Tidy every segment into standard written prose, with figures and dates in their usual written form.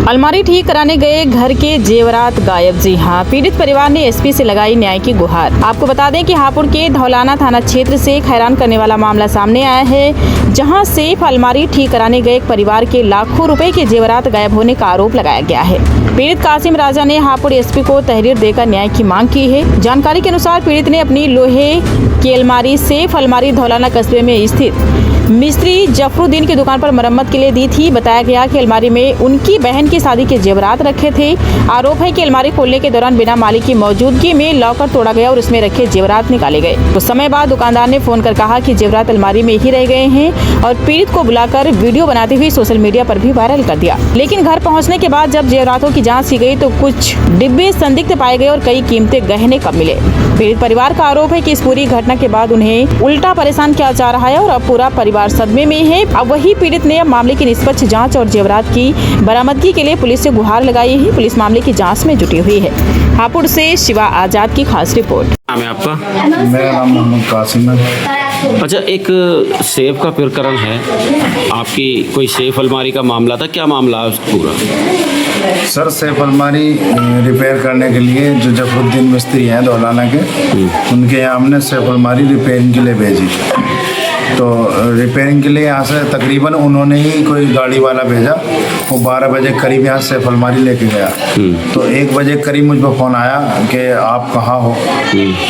अलमारी ठीक कराने गए घर के जेवरात गायब। जी हां, पीड़ित परिवार ने एसपी से लगाई न्याय की गुहार। आपको बता दें कि हापुड़ के धौलाना थाना क्षेत्र से एक हैरान करने वाला मामला सामने आया है, जहां सेफ अलमारी ठीक कराने गए एक परिवार के लाखों रुपए के जेवरात गायब होने का आरोप लगाया गया है। पीड़ित कासिम राजा ने हापुड़ एसपी को तहरीर देकर न्याय की मांग की है। जानकारी के अनुसार पीड़ित ने अपनी लोहे की अलमारी सेफ अलमारी धौलाना कस्बे में स्थित मिस्त्री जफरुद्दीन की दुकान पर मरम्मत के लिए दी थी। बताया गया कि अलमारी में उनकी बहन की शादी के जेवरात रखे थे। आरोप है कि अलमारी खोलने के दौरान बिना मालिक की मौजूदगी में लॉकर तोड़ा गया और उसमें रखे जेवरात निकाले गए। कुछ समय बाद दुकानदार ने फोन कर कहा कि जेवरात अलमारी में ही रह गए हैं और पीड़ित को बुलाकर वीडियो बनाते हुए सोशल मीडिया पर भी वायरल कर दिया। लेकिन घर पहुँचने के बाद जब जेवरातों की जाँच की गई तो कुछ डिब्बे संदिग्ध पाए गए और कई कीमती गहने कम मिले। पीड़ित परिवार का आरोप है कि इस पूरी घटना के बाद उन्हें उल्टा परेशान किया जा रहा है और अब पूरा परिवार सदमे में है। अब वही पीड़ित ने मामले की निष्पक्ष जांच और जेवरात की बरामदगी के लिए पुलिस से गुहार लगाई है। पुलिस मामले की जांच में जुटी हुई है। हापुड़ से शिवा आजाद की खास रिपोर्ट। नाम है आपका? मेरा नाम मोहम्मद कासिम है। अच्छा, एक सेफ का प्रकरण है, आपकी कोई सेफ अलमारी का मामला था, क्या मामला है पूरा? सर, सेफ अलमारी रिपेयर करने के लिए जो जफरुद्दीन मिस्त्री हैं धौलाना के, उनके यहाँ हमने सेफ अलमारी रिपेयरिंग के लिए भेजी। तो रिपेयरिंग के लिए यहाँ से तकरीबन उन्होंने ही कोई गाड़ी वाला भेजा। वो 12 बजे करीब यहाँ सेफ अलमारी लेके गया। तो 1 बजे करीब मुझ पर फ़ोन आया कि आप कहाँ हो,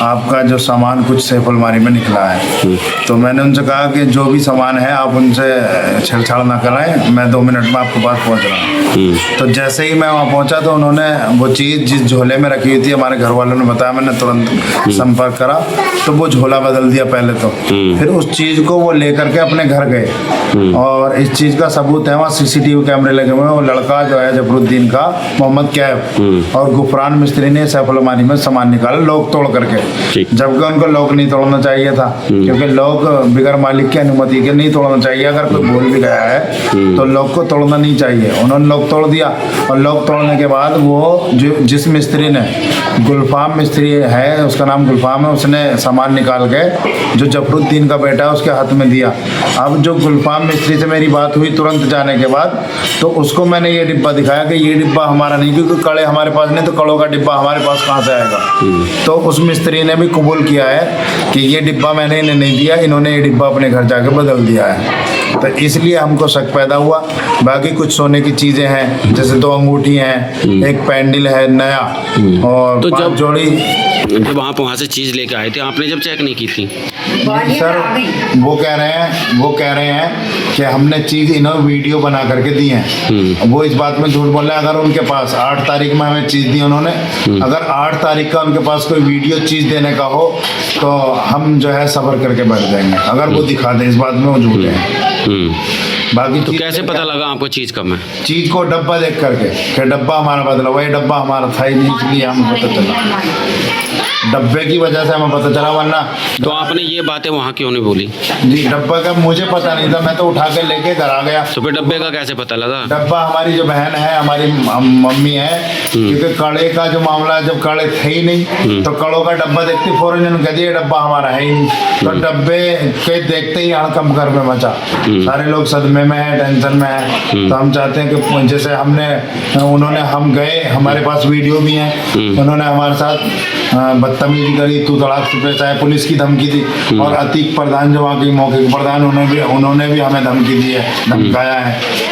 आपका जो सामान कुछ सेफ अलमारी में निकला है। तो मैंने उनसे कहा कि जो भी सामान है आप उनसे छेड़छाड़ ना कराएं, मैं 2 मिनट में आपके पास पहुँच रहा हूँ। तो जैसे ही मैं वहाँ पहुँचा तो उन्होंने वो चीज़ जिस झोले में रखी हुई थी, हमारे घर वालों ने बताया, मैंने तुरंत संपर्क करा तो वो झोला बदल दिया पहले तो। फिर उस चीज़ को वो लेकर के अपने घर गए और इस चीज़ का सबूत है, वहाँ सीसीटीवी कैमरे लगे हुए हैं। वो लड़का जो है जफरुद्दीन का, मोहम्मद कैफ और गुफरान मिस्त्री ने सेफ अलमारी में सामान निकाला लॉक तोड़ करके, जबकि उनको लॉक नहीं तोड़ना चाहिए था, क्योंकि लॉक बिगर मालिक की अनुमति के नहीं तोड़ना चाहिए। अगर कोई भूल भी गया है तो लॉक को तोड़ना नहीं चाहिए। उन्होंने लॉक तोड़ दिया और लॉक तोड़ने के बाद वो जिस मिस्त्री ने, गुलफाम मिस्त्री है, उसका नाम गुलफाम है, उसने सामान निकाल के जो जफरुद्दीन का बेटा है उसके हाथ में दिया। अब जो गुलफाम मिस्त्री से मेरी बात हुई तुरंत जाने के बाद, तो उसको मैंने ये डिब्बा दिखाया कि ये डिब्बा हमारा नहीं, क्योंकि कड़े हमारे पास नहीं, तो कड़ों का डिब्बा हमारे पास कहाँ से आएगा। तो उस मिस्त्री ने भी कबूल किया है कि ये डिब्बा मैंने इन्हें नहीं दिया, इन्होंने ये डिब्बा अपने घर जाके बदल दिया है। तो इसलिए हमको शक पैदा हुआ। बाकी कुछ सोने की चीज़ें हैं, जैसे 2 अंगूठी हैं, एक पैंडल है नया और तो 5 जोड़ी। जब आप वहाँ से चीज़ लेके आए थे, आपने जब चेक नहीं की थी? सर, वो कह रहे हैं कि हमने चीज़ इन्होंने वीडियो बना करके दी है। वो इस बात में झूठ बोल रहे हैं। अगर उनके पास 8 तारीख में हमें चीज़ दी उन्होंने, अगर 8 तारीख का उनके पास कोई वीडियो चीज़ देने का हो तो हम जो है सब्र करके बैठ जाएंगे। अगर वो दिखा दें, इस बात में वो झूठ है। बाकी तो कैसे पता लगा आपको चीज़ कम है? चीज़ को डब्बा देख करके कि डब्बा हमारा बदला, वही डब्बा हमारा था ही नहीं, इसलिए हमें पता चला। डब्बे की वजह से हमें पता चला, वरना। तो आपने ये बातें वहाँ क्यों नहीं बोली? जी, डब्बा का मुझे पता नहीं था, मैं तो उठा के लेके घर आ गया। तो फिर डब्बे का कैसे पता लगा? डब्बा हमारी जो बहन है, हमारी मम्मी है, क्योंकि कड़े का जो मामला है, जब कड़े थे ही नहीं तो कड़ों का डब्बा देखते फौरन इन्होंने कह दिया डब्बा हमारा है ही नहीं। तो डब्बे के देखते ही हड़कंप घर में मचा। सारे लोग सदमे में है, टेंशन में है। तो हम चाहते हैं कि जैसे हम गए, हमारे पास वीडियो भी है, उन्होंने हमारे साथ बदतमीजी करी, तू तड़ाक से चाहे पुलिस की धमकी दी। और अतीक प्रधान जो वहाँ के मौके के प्रधान, उन्होंने भी हमें धमकी दी है, धमकाया है।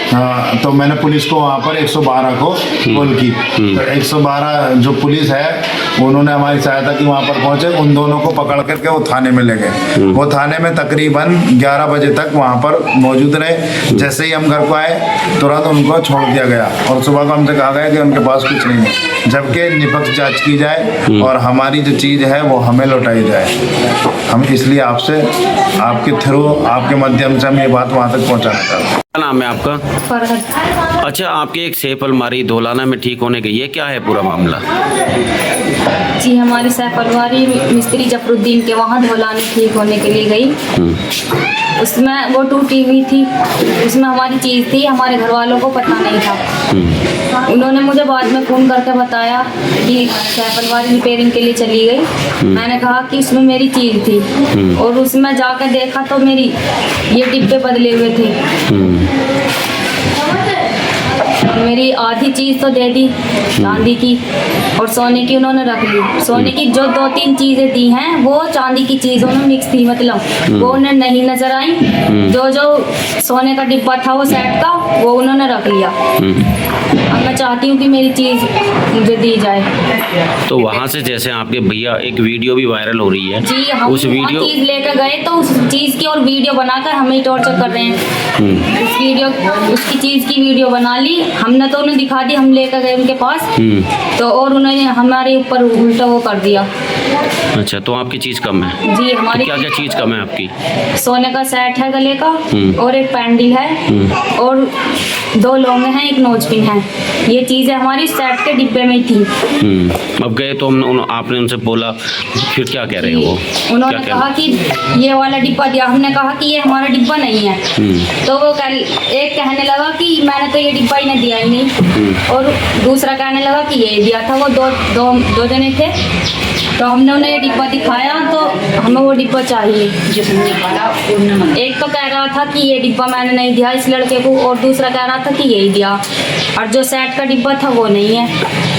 तो मैंने पुलिस को वहाँ पर 112 को कॉल की। तो 112 जो पुलिस है उन्होंने हमारी सहायता की, वहाँ पर पहुँचे, उन दोनों को पकड़ करके वो थाने में ले गए। वो थाने में तकरीबन 11 बजे तक वहाँ पर मौजूद रहे। जैसे ही हम घर को आए तुरंत उनको छोड़ दिया गया और सुबह को हमसे कहा गया कि उनके पास कुछ नहीं है, जबकि निष्पक्ष जांच की जाए और हमारी जो चीज़ है वो हमें लौटाई जाए। हम इसलिए आपसे, आपके थ्रू, आपके माध्यम से हम ये बात वहाँ तक पहुँचाना चाहते हैं। क्या नाम है आपका? अच्छा, आपकी एक सेफ अलमारी धौलाना में ठीक होने गई है, क्या है पूरा मामला? जी, हमारी सेफ अलमारी मिस्त्री जफरुद्दीन के वहाँ धौलाना ठीक होने के लिए गई। उसमें वो टूटी हुई थी, उसमें हमारी चीज़ थी, हमारे घर वालों को पता नहीं था। उन्होंने मुझे बाद में फ़ोन करके बताया कि सेफ अलमारी रिपेयरिंग के लिए चली गई। मैंने कहा कि उसमें मेरी चीज़ थी और उसमें जाकर देखा तो मेरी ये डिब्बे बदले हुए थे। मेरी आधी चीज़ तो दे दी चांदी की, और सोने की उन्होंने रख ली। सोने की जो 2-3 चीज़ें दी हैं वो चांदी की चीज़ों में मिक्स थी, मतलब वो उन्हें नहीं नजर आई। जो जो सोने का डिब्बा था वो सेट का, वो उन्होंने रख लिया। अब मैं चाहती हूँ कि मेरी चीज़ मुझे दी जाए। तो वहाँ से जैसे आपके भैया, एक वीडियो भी वायरल हो रही है, जी, हम उस वीडियो चीज़ लेकर गए तो उस चीज़ की और वीडियो बनाकर हमें टॉर्चर कर रहे हैं। उसकी चीज़ की वीडियो बना ली हमने, तो उन्हें दिखा दी, हम लेकर गए उनके पास, तो और उन्होंने हमारे ऊपर उल्टा वो कर दिया। अच्छा, तो आपकी चीज़ कम है? जी, हमारी क्या क्या चीज़ कम है आपकी? सोने का सेट है गले का, और एक पैंडल है, और 2 लौंगे हैं, एक नोजपिन है। ये चीज़ें हमारी सेट के डिब्बे में थी। अब गए तो आपने उनसे बोला, फिर क्या कह रहे हो वो? उन्होंने क्या कहा कि ये वाला डिब्बा दिया। हमने कहा कि ये हमारा डिब्बा नहीं है। तो वो एक कहने लगा कि मैंने तो ये डिब्बा ही नहीं दिया ही नहीं, और दूसरा कहने लगा कि ये दिया था। वो दो जने थे, तो हमने उन्हें ये डिब्बा दिखाया, तो हमें वो डिब्बा चाहिए। एक तो कह रहा था कि ये डिब्बा मैंने नहीं दिया इस लड़के को, और दूसरा कह रहा था कि यही दिया, और जो सेट का डिब्बा था वो नहीं है।